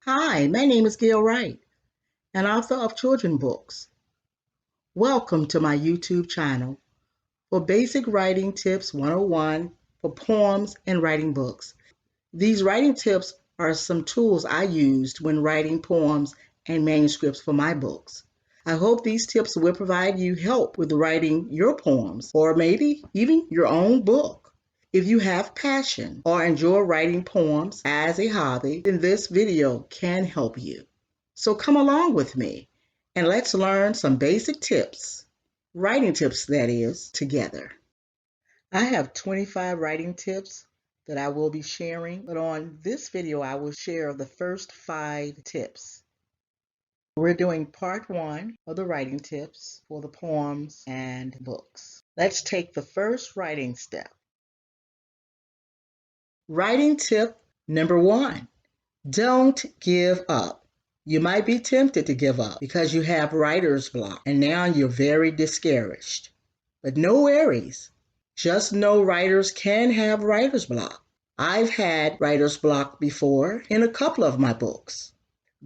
Hi, my name is Gail Wright, an author of children books. Welcome to my YouTube channel for Basic Writing Tips 101 for poems and writing books. These writing tips are some tools I used when writing poems and manuscripts for my books. I hope these tips will provide you help with writing your poems or maybe even your own book. If you have passion or enjoy writing poems as a hobby, then this video can help you. So come along with me and let's learn some basic tips, writing tips that is, together. I have 25 writing tips that I will be sharing, but on this video I will share the first 5 tips. We're doing part 1 of the writing tips for the poems and books. Let's take the first writing step. Writing tip number 1, don't give up. You might be tempted to give up because you have writer's block and now you're very discouraged. But no worries. Just know writers can have writer's block. I've had writer's block before in a couple of my books.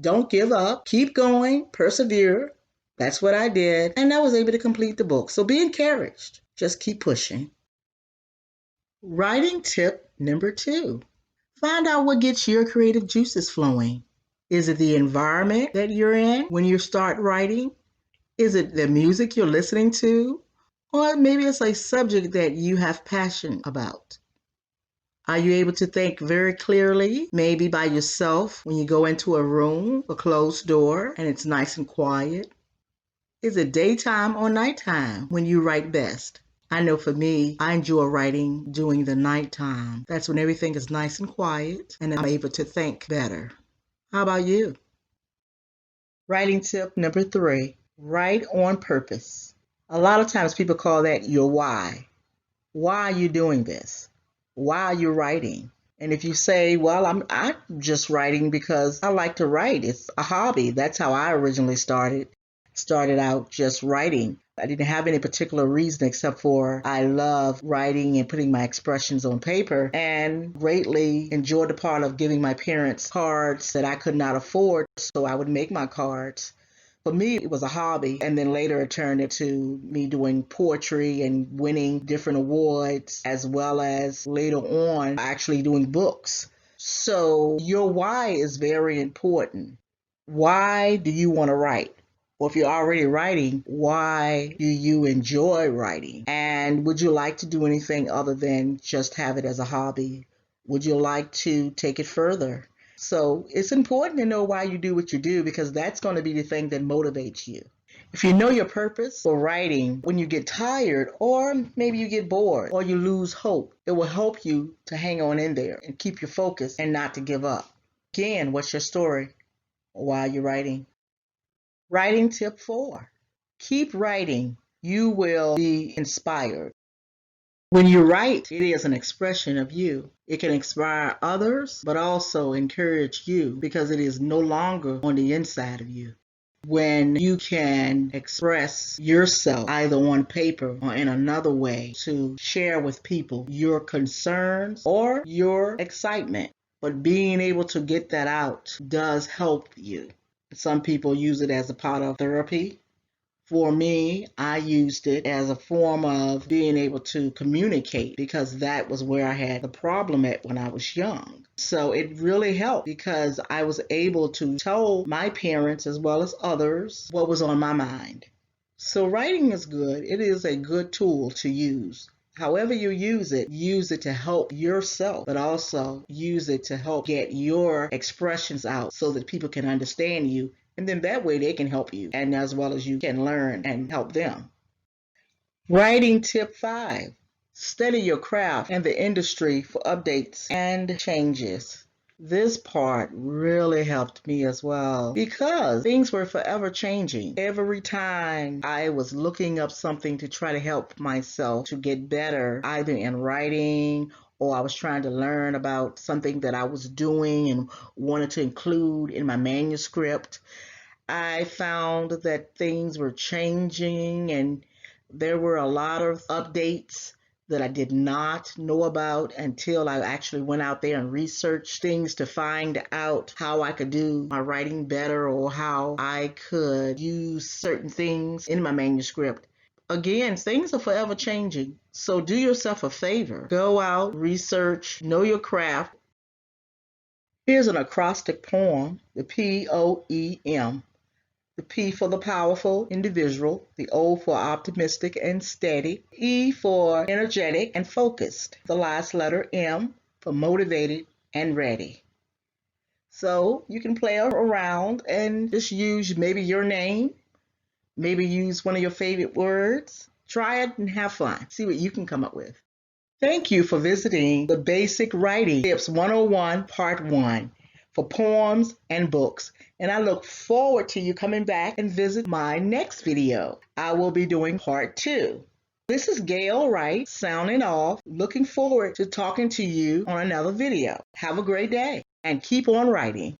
Don't give up. Keep going. Persevere. That's what I did, and I was able to complete the book. So be encouraged. Just keep pushing. Writing tip number 2. Find out what gets your creative juices flowing. Is it the environment that you're in when you start writing? Is it the music you're listening to? Or maybe it's a subject that you have passion about. Are you able to think very clearly, maybe by yourself when you go into a room, a closed door, and it's nice and quiet? Is it daytime or nighttime when you write best? I know for me, I enjoy writing during the nighttime. That's when everything is nice and quiet and I'm able to think better. How about you? Writing tip number 3, write on purpose. A lot of times people call that your why. Why are you doing this? Why are you writing? And if you say, well, I'm just writing because I like to write. It's a hobby. That's how I originally started. Started out just writing. I didn't have any particular reason except for I love writing and putting my expressions on paper and greatly enjoyed the part of giving my parents cards that I could not afford, so I would make my cards. For me, it was a hobby, and then later it turned into me doing poetry and winning different awards, as well as later on actually doing books. So your why is very important. Why do you want to write? Or if you're already writing, why do you enjoy writing? And would you like to do anything other than just have it as a hobby? Would you like to take it further? So it's important to know why you do what you do, because that's going to be the thing that motivates you. If you know your purpose for writing, when you get tired or maybe you get bored or you lose hope, it will help you to hang on in there and keep your focus and not to give up. Again, what's your story while you're writing? Writing tip 4, keep writing. You will be inspired. When you write, it is an expression of you. It can inspire others, but also encourage you because it is no longer on the inside of you. When you can express yourself either on paper or in another way to share with people your concerns or your excitement, but being able to get that out does help you. Some people use it as a part of therapy. For me, I used it as a form of being able to communicate because that was where I had the problem at when I was young. So it really helped because I was able to tell my parents as well as others what was on my mind. So writing is good. It is a good tool to use. However you use it to help yourself, but also use it to help get your expressions out so that people can understand you. And then that way they can help you, and as well as you can learn and help them. Writing tip 5, study your craft and the industry for updates and changes. This part really helped me as well because things were forever changing. Every time I was looking up something to try to help myself to get better, either in writing or I was trying to learn about something that I was doing and wanted to include in my manuscript, I found that things were changing and there were a lot of updates that I did not know about until I actually went out there and researched things to find out how I could do my writing better or how I could use certain things in my manuscript. Again, things are forever changing. So do yourself a favor. Go out, research, know your craft. Here's an acrostic poem, the POEM. The P for the powerful, individual, the O for optimistic and steady, E for energetic and focused, the last letter M for motivated and ready. So you can play around and just use maybe your name, maybe use one of your favorite words. Try it and have fun. See what you can come up with. Thank you for visiting the Basic Writing Tips 101 Part 1 for poems and books. And I look forward to you coming back and visit my next video. I will be doing Part 2. This is Gail Wright signing off. Looking forward to talking to you on another video. Have a great day and keep on writing.